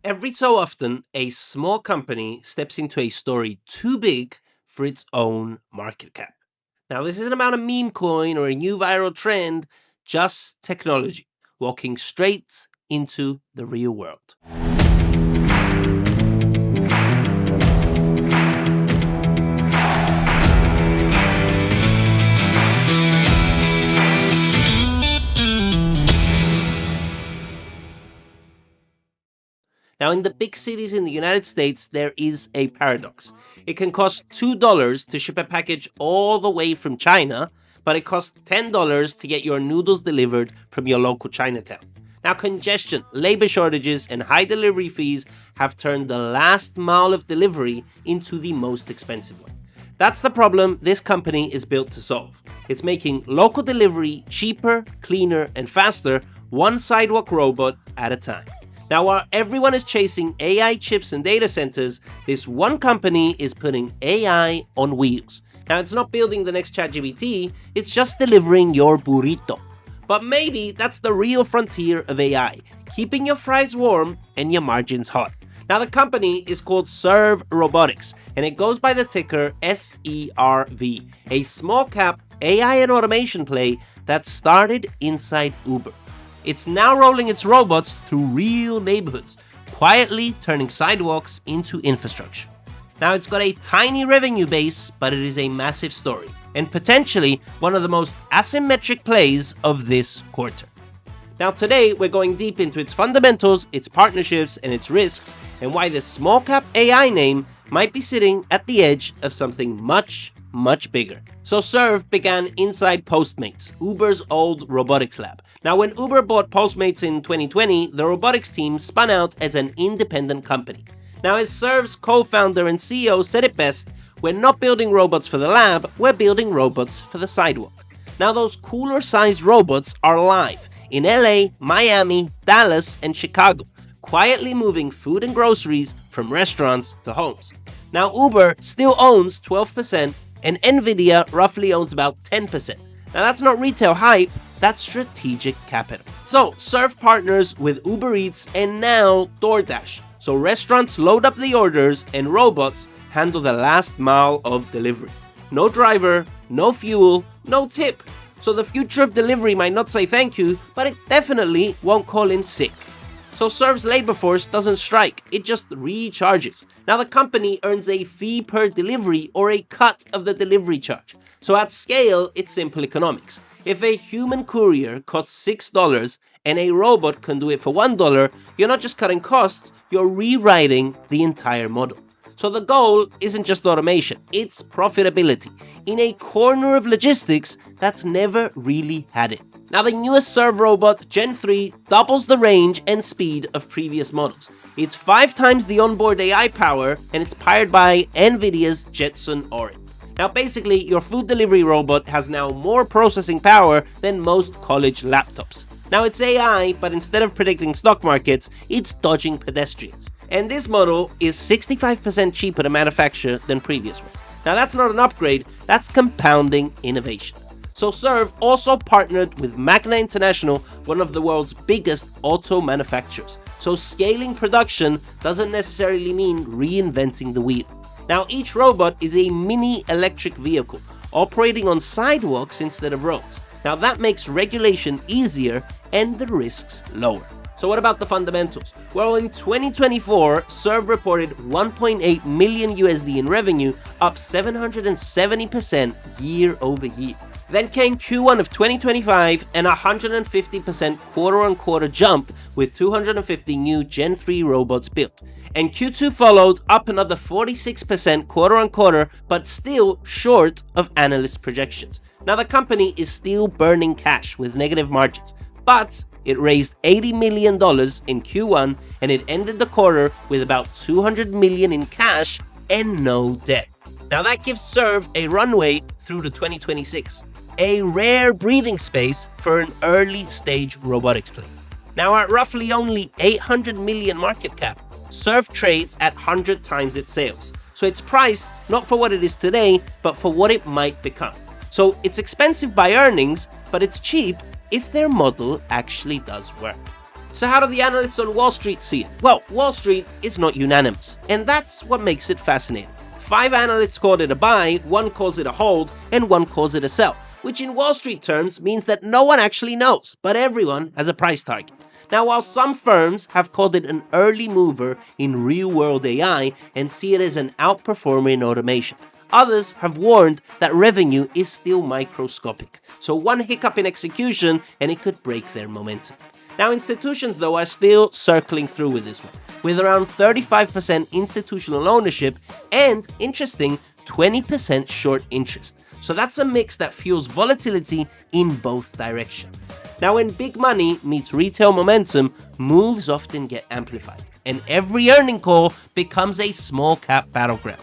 Every so often, a small company steps into a story too big for its own market cap. Now, this isn't about a meme coin or a new viral trend, just technology, walking straight into the real world. Now, in the big cities in the United States, there is a paradox. It can cost $2 to ship a package all the way from China, but it costs $10 to get your noodles delivered from your local Chinatown. Now, congestion, labor shortages, and high delivery fees have turned the last mile of delivery into the most expensive one. That's the problem this company is built to solve. It's making local delivery cheaper, cleaner, and faster, one sidewalk robot at a time. Now, while everyone is chasing AI chips and data centers, this one company is putting AI on wheels. Now, it's not building the next ChatGPT, it's just delivering your burrito. But maybe that's the real frontier of AI, keeping your fries warm and your margins hot. Now, the company is called Serve Robotics, and it goes by the ticker SERV, a small cap AI and automation play that started inside Uber. It's now rolling its robots through real neighborhoods, quietly turning sidewalks into infrastructure. Now, it's got a tiny revenue base, but it is a massive story, and potentially one of the most asymmetric plays of this quarter. Now, today we're going deep into its fundamentals, its partnerships, and its risks, and why this small cap AI name might be sitting at the edge of something much bigger. So Serve began inside Postmates, Uber's old robotics lab. Now, when Uber bought Postmates in 2020, the robotics team spun out as an independent company. Now, as Serve's co-founder and CEO said it best, we're not building robots for the lab, we're building robots for the sidewalk. Now, those cooler-sized robots are live in LA, Miami, Dallas, and Chicago, quietly moving food and groceries from restaurants to homes. Now, Uber still owns 12%, and Nvidia roughly owns about 10%. Now, that's not retail hype, that's strategic capital. So, Serve partners with Uber Eats and now DoorDash. So restaurants load up the orders and robots handle the last mile of delivery. No driver, no fuel, no tip. So the future of delivery might not say thank you, but it definitely won't call in sick. So Serve's labor force doesn't strike, it just recharges. Now, the company earns a fee per delivery or a cut of the delivery charge. So at scale, it's simple economics. If a human courier costs $6 and a robot can do it for $1, you're not just cutting costs, you're rewriting the entire model. So the goal isn't just automation, it's profitability in a corner of logistics that's never really had it. Now, the newest Serve robot, Gen 3, doubles the range and speed of previous models. It's 5 times the onboard AI power, and it's powered by Nvidia's Jetson Orin. Now, basically, your food delivery robot has now more processing power than most college laptops. Now, it's AI, but instead of predicting stock markets, it's dodging pedestrians. And this model is 65% cheaper to manufacture than previous ones. Now, that's not an upgrade, that's compounding innovation. So Serve also partnered with Magna International, one of the world's biggest auto manufacturers. So scaling production doesn't necessarily mean reinventing the wheel. Now, each robot is a mini electric vehicle operating on sidewalks instead of roads. Now, that makes regulation easier and the risks lower. So what about the fundamentals? Well, in 2024, Serve reported 1.8 million USD in revenue, up 770% year over year. Then came Q1 of 2025 and a 150% quarter-on-quarter jump with 250 new Gen 3 robots built. And Q2 followed, up another 46% quarter-on-quarter, but still short of analyst projections. Now, the company is still burning cash with negative margins, but it raised $80 million in Q1 and it ended the quarter with about $200 million in cash and no debt. Now, that gives Serve a runway through to 2026. A rare breathing space for an early stage robotics play. Now, at roughly only 800 million market cap, Serve trades at 100 times its sales. So it's priced not for what it is today, but for what it might become. So it's expensive by earnings, but it's cheap if their model actually does work. So how do the analysts on Wall Street see it? Well, Wall Street is not unanimous, and that's what makes it fascinating. 5 analysts called it a buy, 1 calls it a hold, and 1 calls it a sell, which in Wall Street terms means that no one actually knows, but everyone has a price target. Now, while some firms have called it an early mover in real-world AI and see it as an outperformer in automation, others have warned that revenue is still microscopic, so one hiccup in execution and it could break their momentum. Now, institutions, though, are still circling through with this one, with around 35% institutional ownership and, interesting, 20% short interest. So that's a mix that fuels volatility in both directions. Now, when big money meets retail momentum, moves often get amplified, and every earning call becomes a small cap battleground.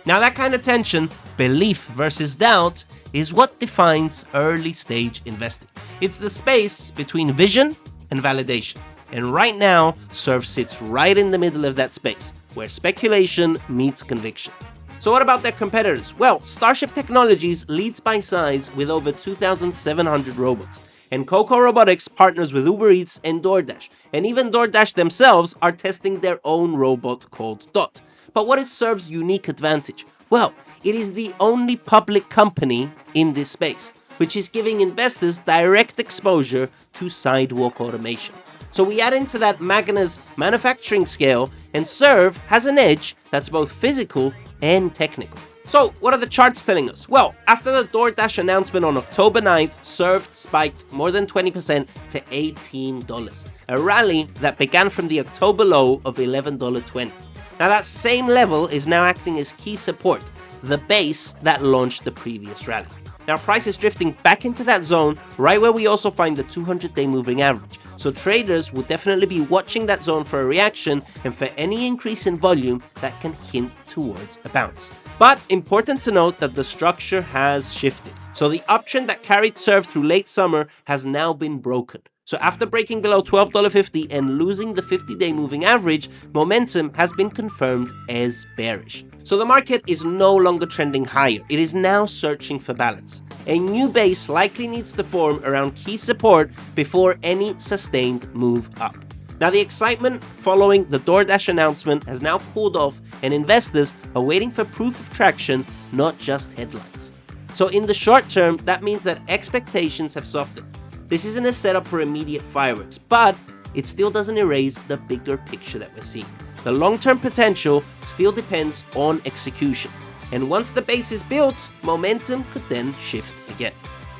Now, that kind of tension, belief versus doubt, is what defines early stage investing. It's the space between vision and validation. And right now, Serve sits right in the middle of that space, where speculation meets conviction. So what about their competitors? Well, Starship Technologies leads by size with over 2,700 robots. And Coco Robotics partners with Uber Eats and DoorDash. And even DoorDash themselves are testing their own robot called Dot. But what is Serve's unique advantage? Well, it is the only public company in this space, which is giving investors direct exposure to sidewalk automation. So we add into that Magna's manufacturing scale, and Serve has an edge that's both physical and technical. So what are the charts telling us? Well, after the DoorDash announcement on October 9th, Serve spiked more than 20% to $18, a rally that began from the October low of $11.20. Now that same level is now acting as key support, the base that launched the previous rally. Now price is drifting back into that zone, right where we also find the 200-day moving average. So traders will definitely be watching that zone for a reaction and for any increase in volume that can hint towards a bounce. But important to note that the structure has shifted. So the uptrend that carried Serve through late summer has now been broken. So after breaking below $12.50 and losing the 50-day moving average, momentum has been confirmed as bearish. So the market is no longer trending higher, it is now searching for balance. A new base likely needs to form around key support before any sustained move up. Now the excitement following the DoorDash announcement has now cooled off and investors are waiting for proof of traction, not just headlines. So in the short term, that means that expectations have softened. This isn't a setup for immediate fireworks, but it still doesn't erase the bigger picture that we're seeing. The long-term potential still depends on execution. And once the base is built, momentum could then shift again.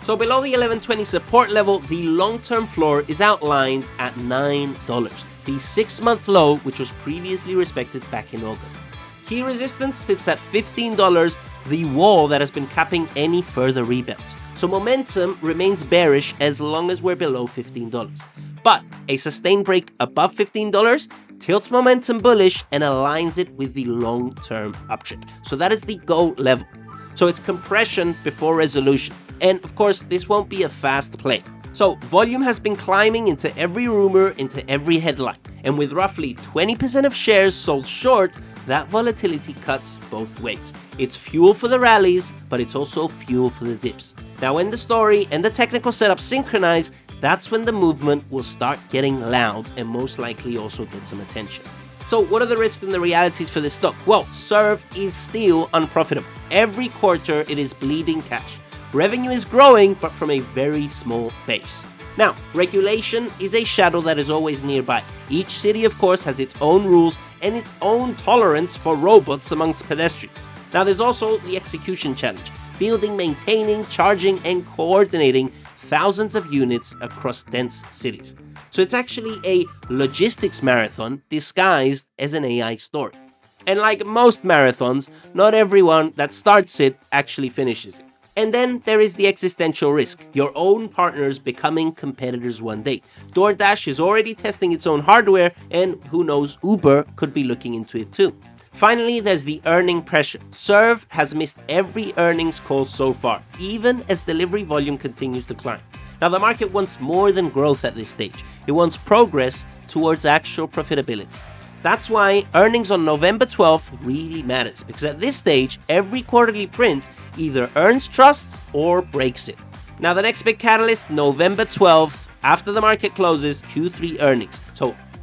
So below the 1120 support level, the long-term floor is outlined at $9, the 6-month low which was previously respected back in August. Key resistance sits at $15, the wall that has been capping any further rebounds. So momentum remains bearish as long as we're below $15. But a sustained break above $15 tilts momentum bullish and aligns it with the long-term uptrend. So that is the go level. So it's compression before resolution. And of course, this won't be a fast play. So volume has been climbing into every rumor, into every headline. And with roughly 20% of shares sold short, that volatility cuts both ways. It's fuel for the rallies, but it's also fuel for the dips. Now when the story and the technical setup synchronize, that's when the movement will start getting loud and most likely also get some attention. So what are the risks and the realities for this stock? Well, Serve is still unprofitable. Every quarter it is bleeding cash. Revenue is growing, but from a very small base. Now, regulation is a shadow that is always nearby. Each city, of course, has its own rules and its own tolerance for robots amongst pedestrians. Now, there's also the execution challenge, building, maintaining, charging, and coordinating thousands of units across dense cities. So it's actually a logistics marathon disguised as an AI story. And like most marathons, not everyone that starts it actually finishes it. And then there is the existential risk, your own partners becoming competitors one day. DoorDash is already testing its own hardware, and who knows, Uber could be looking into it too. Finally, there's the earning pressure. Serve has missed every earnings call so far, even as delivery volume continues to climb. Now, the market wants more than growth at this stage. It wants progress towards actual profitability. That's why earnings on November 12th really matters, because at this stage, every quarterly print either earns trust or breaks it. Now, the next big catalyst, November 12th, after the market closes, Q3 earnings.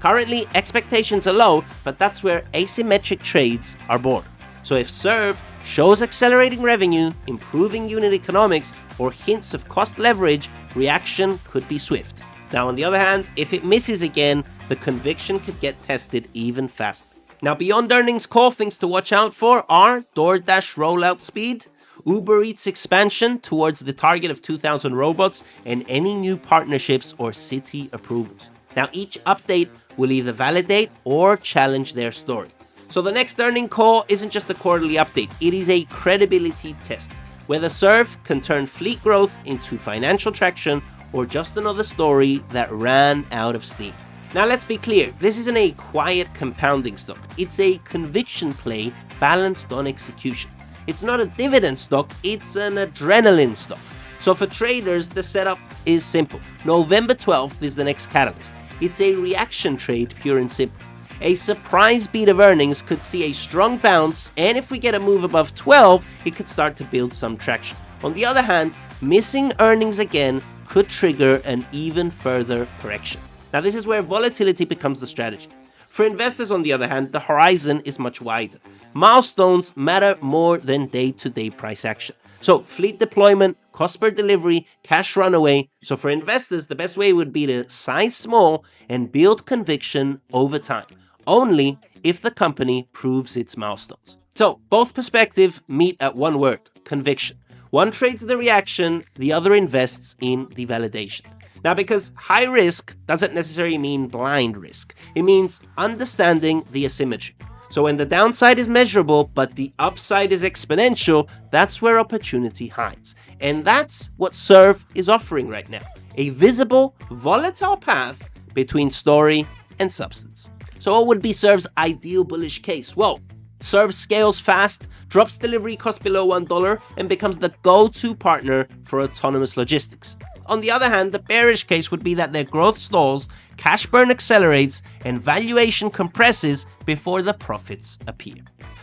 Currently, expectations are low, but that's where asymmetric trades are born. So if Serve shows accelerating revenue, improving unit economics, or hints of cost leverage, reaction could be swift. Now, on the other hand, if it misses again, the conviction could get tested even faster. Now, beyond earnings call, things to watch out for are DoorDash rollout speed, Uber Eats expansion towards the target of 2,000 robots, and any new partnerships or city approvals. Now, each update will either validate or challenge their story. So the next earning call isn't just a quarterly update, it is a credibility test, whether Serve can turn fleet growth into financial traction or just another story that ran out of steam. Now let's be clear, this isn't a quiet compounding stock, it's a conviction play balanced on execution. It's not a dividend stock, it's an adrenaline stock. So for traders, the setup is simple. November 12th is the next catalyst. It's a reaction trade, pure and simple. A surprise beat of earnings could see a strong bounce, and if we get a move above 12, it could start to build some traction. On the other hand, missing earnings again could trigger an even further correction. Now this is where volatility becomes the strategy. For investors, on the other hand, the horizon is much wider. Milestones matter more than day-to-day price action. So fleet deployment, cost per delivery, cash runaway. So for investors, the best way would be to size small and build conviction over time, only if the company proves its milestones. So both perspectives meet at one word: conviction. One trades the reaction, the other invests in the validation. Now, because high risk doesn't necessarily mean blind risk. It means understanding the asymmetry. So when the downside is measurable, but the upside is exponential, that's where opportunity hides. And that's what Serve is offering right now. A visible, volatile path between story and substance. So what would be Serve's ideal bullish case? Well, Serve scales fast, drops delivery cost below $1, and becomes the go-to partner for autonomous logistics. On the other hand, the bearish case would be that their growth stalls, cash burn accelerates, and valuation compresses before the profits appear.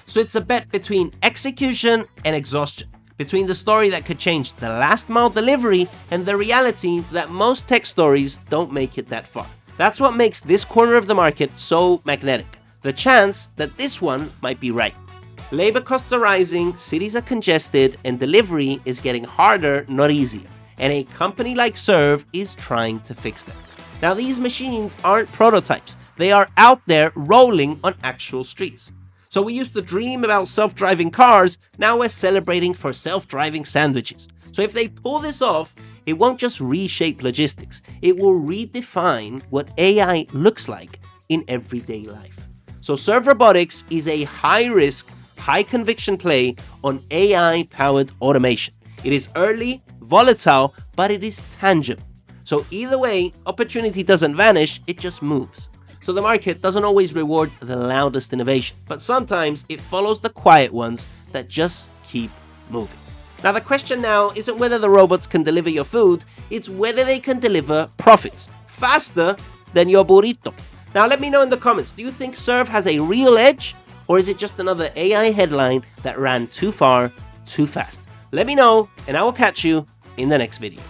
So it's a bet between execution and exhaustion, between the story that could change the last mile delivery and the reality that most tech stories don't make it that far. That's what makes this corner of the market so magnetic. The chance that this one might be right. Labor costs are rising, cities are congested, and delivery is getting harder, not easier. And a company like Serve is trying to fix them. Now, these machines aren't prototypes. They are out there rolling on actual streets. So we used to dream about self-driving cars, now we're celebrating for self-driving sandwiches. So if they pull this off, it won't just reshape logistics. It will redefine what AI looks like in everyday life. So Serve Robotics is a high-risk, high-conviction play on AI-powered automation. It is early, volatile, but it is tangible. So either way, opportunity doesn't vanish, it just moves. So the market doesn't always reward the loudest innovation, but sometimes it follows the quiet ones that just keep moving. Now the question now isn't whether the robots can deliver your food, it's whether they can deliver profits faster than your burrito. Now let me know in the comments, do you think Serve has a real edge, or is it just another AI headline that ran too far, too fast? Let me know, and I will catch you in the next video.